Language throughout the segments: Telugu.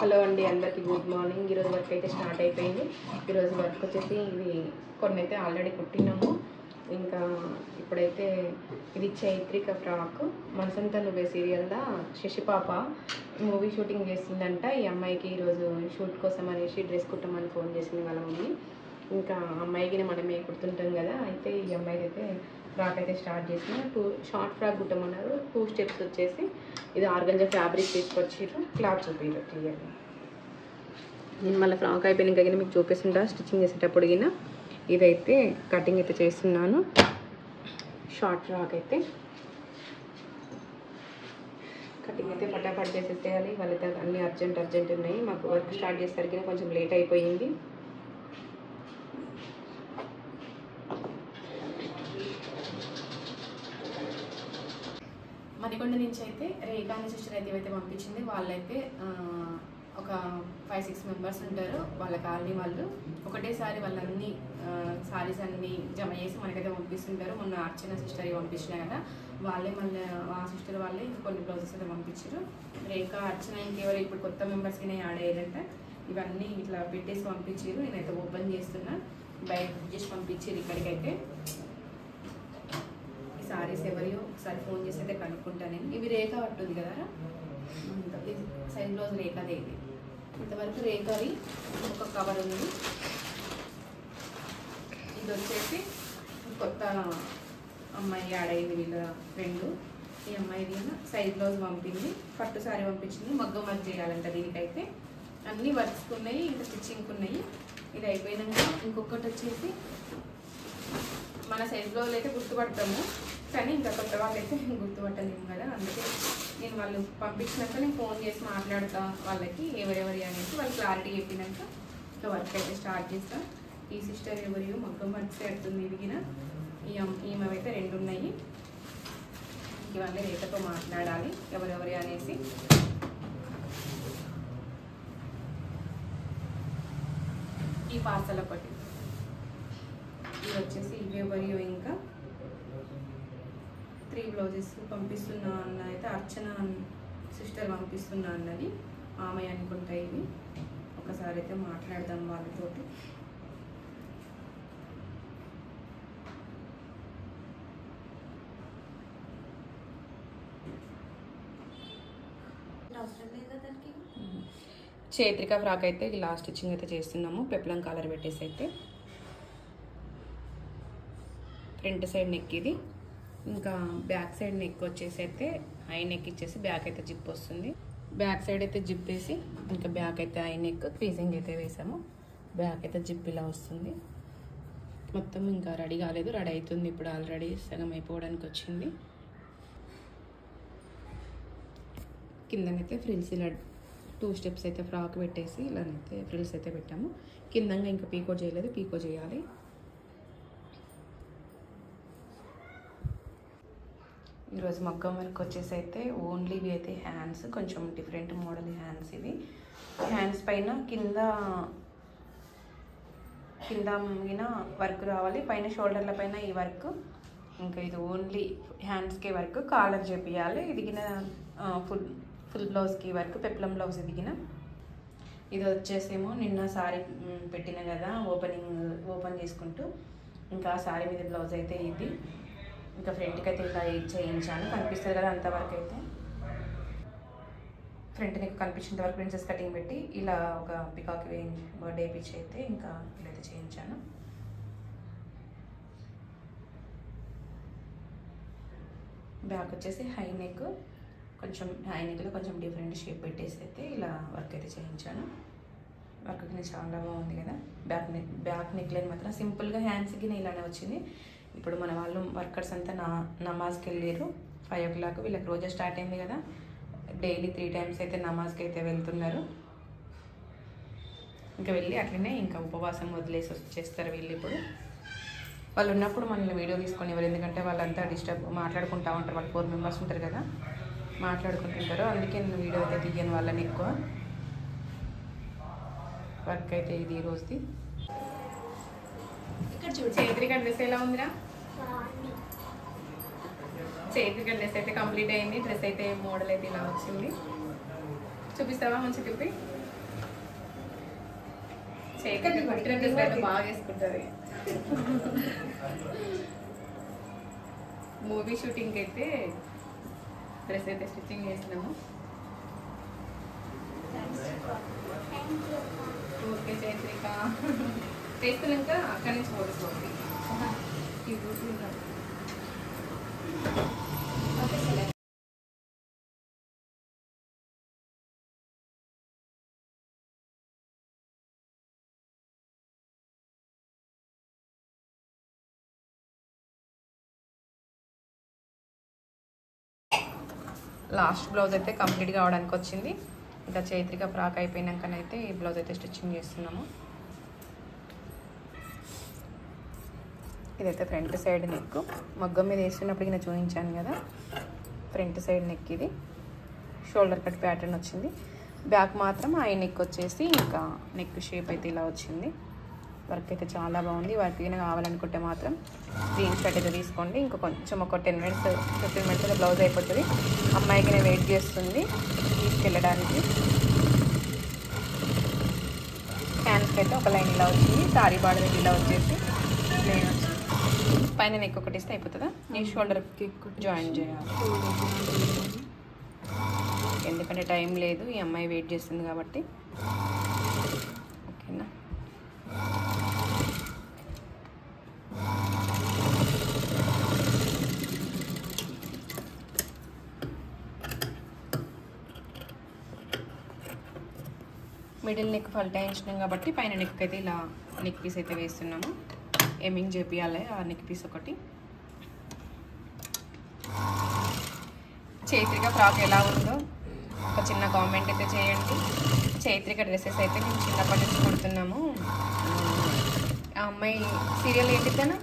హలో అండి, అందరికీ గుడ్ మార్నింగ్. ఈరోజు వర్క్ అయితే స్టార్ట్ అయిపోయింది. ఈరోజు వర్క్ వచ్చేసి ఇవి కొన్ని అయితే ఆల్రెడీ కుట్టినాము. ఇంకా ఇప్పుడైతే ఇది చైత్రిక ఫ్రాక్ మనసంతా నువ్వే సీరియల్దా శశిపాప మూవీ షూటింగ్ చేసిందంట. ఈ అమ్మాయికి ఈరోజు షూట్ కోసం అనేసి డ్రెస్ కుట్టమని ఫోన్ చేసింది వాళ్ళ మమ్మీ. ఇంకా అమ్మాయికి మనమే కుడుతుంటాం కదా, అయితే ఈ అమ్మాయికి అయితే ఫ్రాక్ అయితే స్టార్ట్ చేసిన. 2 షార్ట్ ఫ్రాక్ కుట్టమన్నారు. 2 స్టెప్స్ వచ్చేసి ఇది ఆర్గంజా ఫ్యాబ్రిక్ తీసుకొచ్చిర్రు, క్లాత్ చూపిర్రు క్లియర్గా. నేను మళ్ళీ ఫ్రాక్ అయిపోయినాక గిన మీకు చూపిస్తుంటా స్టిచ్చింగ్ చేసేటప్పుడు గిన. ఇదైతే కటింగ్ అయితే చేస్తున్నాను. షార్ట్ ఫ్రాక్ అయితే కటింగ్ అయితే పటాపట్ చేసేసేయాలి. వాళ్ళైతే అన్నీ అర్జెంట్ ఉన్నాయి. మాకు వర్క్ స్టార్ట్ చేసేసరికి కొంచెం లేట్ అయిపోయింది. మణికొండ నుంచి అయితే రేఖా అనే సిస్టర్ అయితే పంపించింది. వాళ్ళైతే ఒక 5-6 మెంబర్స్ ఉంటారు. వాళ్ళ కాలనీ వాళ్ళు ఒకటేసారి వాళ్ళన్నీ సారీస్ అన్నీ జమ చేసి మనకైతే పంపిస్తుంటారు. మొన్న అర్చన సిస్టర్ పంపించినా కదా, వాళ్ళే మళ్ళీ ఆ సిస్టర్ వాళ్ళే కొన్ని బ్లౌజెస్ అయితే పంపించారు. రేఖా, అర్చన ఇంకెవరు ఇప్పుడు కొత్త మెంబర్స్కి యాడ్ అయ్యారంట. ఇవన్నీ ఇట్లా పెట్టేసి పంపించారు. నేనైతే ఓపెన్ చేస్తున్నా. బయట చేసి పంపించారు ఇక్కడికైతే. ఈ సారీస్ ఎవరియో ఒకసారి ఫోన్ చేసి అయితే కనుక్కుంటా నేను. ఇవి రేఖ పట్టుంది కదా, ఇది సైజ్ బ్లౌజ్ రేఖదే. ఇది ఇంతవరకు రేఖవి ఒక కవర్ ఉంది. ఇది వచ్చేసి కొత్త అమ్మాయి యాడ్ అయింది, వీళ్ళ ఫ్రెండ్. ఈ అమ్మాయి సైజ్ బ్లౌజ్ పంపింది, పట్టు సారీ పంపించింది. మగ్గం వర్క్ చేయాలంట దీనికైతే. అన్నీ వర్క్స్ ఉన్నాయి, ఇంకా స్టిచ్చింగ్ ఉన్నాయి. ఇది అయిపోయినాక ఇంకొకటి వచ్చేసి మన సైజ్ బ్లౌజ్ అయితే గుర్తుపడతాము, కానీ ఇంకా కొత్త వాళ్ళు అయితే గుర్తుపట్టలేము కదా. అందుకే నేను వాళ్ళు పంపించినాక నేను ఫోన్ చేసి మాట్లాడతా వాళ్ళకి ఎవరెవరి అనేసి. వాళ్ళు క్లారిటీ చెప్పినాక ఇంకా వర్క్ అయితే స్టార్ట్ చేస్తా. ఈ సిస్టర్ ఎవరియో మగ్గం వర్క్ చేస్తుంది. ఇదిగిన ఈమె అయితే 2 ఉన్నాయి. ఇవన్నీ రేఖతో మాట్లాడాలి ఎవరెవరి అనేసి. ఈ పార్సల్ ఒకటి, ఇది వచ్చేసి ఇవి ఎవరియో ఇంకా 3 బ్లౌజెస్ పంపిస్తున్నా అన్న అయితే అర్చన సిస్టర్ పంపిస్తున్నా అన్నది. ఆమె అనుకుంటా ఇవి. ఒకసారి అయితే మాట్లాడదాం వాళ్ళతోటి. చైత్రిక ఫ్రాక్ అయితే లాస్ట్ స్టిచ్చింగ్ అయితే చేస్తున్నాము. పెప్లం కాలర్ పెట్టేసి అయితే ఫ్రంట్ సైడ్ నెక్ ఇది. ఇంకా బ్యాక్ సైడ్ నెక్ వచ్చేసి అయితే హై నెక్ ఇచ్చేసి బ్యాక్ అయితే జిప్ వస్తుంది. బ్యాక్ సైడ్ అయితే జిప్ వేసి ఇంకా బ్యాక్ అయితే హై నెక్ క్రీజింగ్ అయితే వేసాము. బ్యాక్ అయితే జిప్ ఇలా వస్తుంది. మొత్తం ఇంకా రెడీ కాలేదు, రెడీ అవుతుంది ఇప్పుడు. ఆల్రెడీ సగం అయిపోవడానికి వచ్చింది. కిందనైతే ఫ్రిల్స్ ఇలా 2 స్టెప్స్ అయితే ఫ్రాక్ పెట్టేసి ఇలానైతే ఫ్రిల్స్ అయితే పెట్టాము. కిందంగా ఇంకా పీకో చేయలేదు, పీకో చేయాలి. ఈరోజు మగ్గం వర్క్ వచ్చేసి అయితే ఓన్లీ ఇవి అయితే హ్యాండ్స్, కొంచెం డిఫరెంట్ మోడల్ హ్యాండ్స్. ఇవి హ్యాండ్స్ పైన కింద కింద వర్క్ రావాలి, పైన షోల్డర్ల పైన ఈ వర్క్. ఇంకా ఇది ఓన్లీ హ్యాండ్స్కి వర్క్. కాలర్ చేపియాలి. ఇదిగిన ఫుల్ బ్లౌజ్కి వర్క్, పెప్లం బ్లౌజ్ ఇదిగిన. ఇది వచ్చేసేమో నిన్న సారీ పెట్టిన కదా, ఓపెన్ చేసుకుంటూ ఇంకా సారీ మీద బ్లౌజ్ అయితే ఇది. ఇంకా ఫ్రంట్కి అయితే ఇలా చేయించాను, కనిపిస్తుంది కదా అంతవరకు అయితే. ఫ్రంట్ నెక్ కనిపించేంత వరకు ప్రిన్సెస్ కటింగ్ పెట్టి ఇలా ఒక పికాక్ బర్త్డే పిచ్ అయితే ఇంకా ఇలా అయితే చేయించాను. బ్యాక్ వచ్చేసి హై నెక్, కొంచెం హై నెక్లో కొంచెం డిఫరెంట్ షేప్ పెట్టేసి అయితే ఇలా వర్క్ అయితే చేయించాను. వర్క్ కింద చాలా బాగుంది కదా. బ్యాక్ నెక్ లైన్ మాత్రం సింపుల్గా హ్యాండ్స్కి ఇలానే వచ్చింది. ఇప్పుడు మన వాళ్ళు వర్కర్స్ అంతా నమాజ్కి వెళ్ళారు 5 o'clock. వీళ్ళకి రోజా స్టార్ట్ అయింది కదా, డైలీ 3 times అయితే నమాజ్కి అయితే వెళ్తున్నారు. ఇంకా వెళ్ళి అట్లనే ఇంకా ఉపవాసం వదిలేసి వచ్చేస్తారు వీళ్ళు. ఇప్పుడు వాళ్ళు ఉన్నప్పుడు మనల్ని వీడియో తీసుకొని ఇవ్వరు, ఎందుకంటే వాళ్ళంతా డిస్టర్బ్ మాట్లాడుకుంటూ ఉంటారు. వాళ్ళు 4 members ఉంటారు కదా, మాట్లాడుకుంటుంటారు. అందుకే నేను వీడియో అయితే తీయను వాళ్ళని ఎక్కువ. వర్క్ అయితే ఇది ఈరోజుది. ఇక్కడ చూడు చైత్రిక డ్రెస్ ఎలా ఉందిరా. చైత్రిక డ్రెస్ అయితే కంప్లీట్ అయింది. డ్రెస్ అయితే మోడల్ అయితే ఇలా వచ్చింది. చూపిస్తావా మంచి తిప్పి. కుట్టిన డ్రెస్ అయితే బాగా వేసుకుంటుంది. మూవీ షూటింగ్కి అయితే డ్రెస్ అయితే స్టిచ్చింగ్ చేసినాము. ఓకే చైత్రిక, చేస్తున్నాక అక్కడి నుంచి పోతుంది. లాస్ట్ బ్లౌజ్ అయితే కంప్లీట్ కావడానికి వచ్చింది. ఇంకా చైత్రిక ఫ్రాక్ అయిపోయినాకనైతే ఈ బ్లౌజ్ అయితే స్టిచ్చింగ్ చేస్తున్నాము. ఇదైతే ఫ్రంట్ సైడ్ నెక్, మగ్గం మీద వేస్తున్నప్పటికీ నేను చూపించాను కదా, ఫ్రంట్ సైడ్ నెక్. ఇది షోల్డర్ కట్ ప్యాటర్న్ వచ్చింది. బ్యాక్ మాత్రం ఐ నెక్ వచ్చేసి ఇంకా నెక్ షేప్ అయితే ఇలా వచ్చింది. వర్క్ అయితే చాలా బాగుంది. వర్క్ అయినా కావాలనుకుంటే మాత్రం స్క్రీన్ షాట్ అయితే తీసుకోండి. ఇంకా కొంచెం ఒక 10 మినిట్స్ 15 మినిట్స్ అయితే బ్లౌజ్ అయిపోతుంది. అమ్మాయికి నేను వెయిట్ చేస్తుంది తీసుకెళ్ళడానికి. హ్యాండ్స్కి అయితే ఒక లైన్ ఇలా వచ్చింది. సారీ బార్డర్ ఇలా వచ్చేసి ప్లేన్ వచ్చింది. పైన నెక్ ఒకటి ఇస్తే అయిపోతుందా? ఈ షోల్డర్కి జాయిన్ చేయాలి, ఎందుకంటే టైం లేదు, ఈ అమ్మాయి వెయిట్ చేస్తుంది కాబట్టి. ఓకేనా? మిడిల్ నెక్ ఫల్టా వేసినాం కాబట్టి పైన నెక్ అయితే ఇలా నెక్ పీస్ అయితే వేస్తున్నాము. ఎమింగ్ చేపియాలి ఆ నెక్ పీస్ ఒకటి. చైత్రిక ఫ్రాక్ ఎలా ఉందో ఒక చిన్న కామెంట్ అయితే చేయండి. చైత్రిక డ్రెస్సెస్ అయితే మేము చిన్నప్పటి నుంచి కుడుతున్నాము. ఆ అమ్మాయి సీరియల్ ఏంటిదన్నా?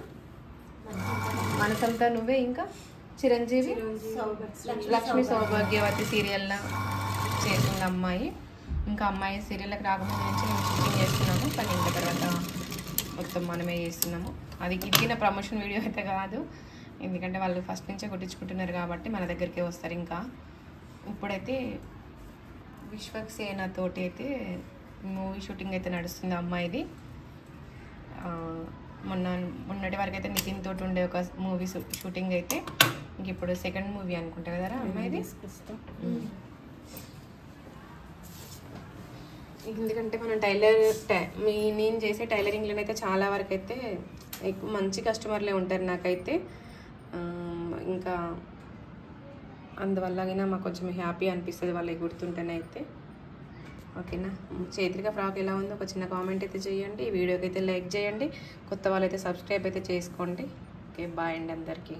మనసంతా నువ్వే, ఇంకా చిరంజీవి లక్ష్మీ సౌభాగ్యవతి సీరియల్లో చేసింది అమ్మాయి. ఇంకా అమ్మాయి సీరియల్కి రాకముందు నుంచి మేము స్టిచ్చింగ్ చేస్తున్నాము, కానీ ఇంకా తర్వాత మొత్తం మనమే చేస్తున్నాము. అది ఇదిగిన ప్రమోషన్ వీడియో అయితే కాదు, ఎందుకంటే వాళ్ళు ఫస్ట్ నుంచే కుట్టించుకుంటున్నారు కాబట్టి మన దగ్గరికే వస్తారు. ఇంకా ఇప్పుడైతే విశ్వక్సేన తోటి అయితే మూవీ షూటింగ్ అయితే నడుస్తుంది అమ్మాయిది. మొన్నటి వరకు అయితే నితిన్ తోటి ఉండే ఒక మూవీ షూటింగ్ అయితే ఇంక ఇప్పుడు సెకండ్ మూవీ అనుకుంటా కదరా అమ్మాయిది. ఎందుకంటే మనం నేను చేసే టైలరింగ్లోనైతే చాలా వరకు అయితే ఎక్కువ మంచి కస్టమర్లే ఉంటారు నాకైతే. ఇంకా అందువల్ల మాకు కొంచెం హ్యాపీ అనిపిస్తుంది వాళ్ళకి గుర్తుంటేనే అయితే. ఓకేనా? చైత్రిక ఫ్రాక్ ఎలా ఉందో ఒక చిన్న కామెంట్ అయితే చేయండి. ఈ వీడియోకి అయితే లైక్ చేయండి. కొత్త వాళ్ళైతే సబ్స్క్రైబ్ అయితే చేసుకోండి. ఓకే, బాయ్ అండి అందరికీ.